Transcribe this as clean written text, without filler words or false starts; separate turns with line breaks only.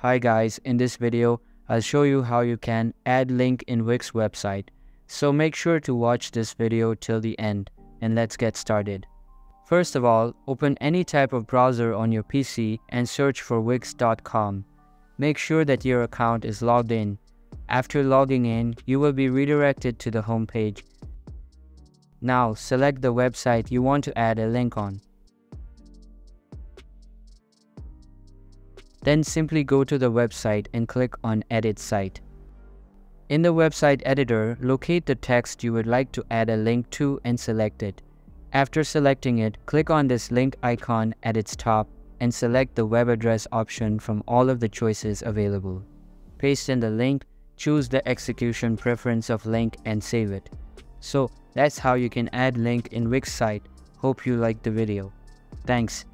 Hi guys, in this video, I'll show you how you can add link in Wix website. So make sure to watch this video till the end and let's get started. First of all, open any type of browser on your PC and search for wix.com. Make sure that your account is logged in. After logging in, you will be redirected to the home page. Now select the website you want to add a link on. Then simply go to the website and click on Edit Site. In the website editor, locate the text you would like to add a link to and select it. After selecting it, click on this link icon at its top and select the web address option from all of the choices available. Paste in the link, choose the execution preference of link and save it. So that's how you can add link in Wix site. Hope you liked the video. Thanks.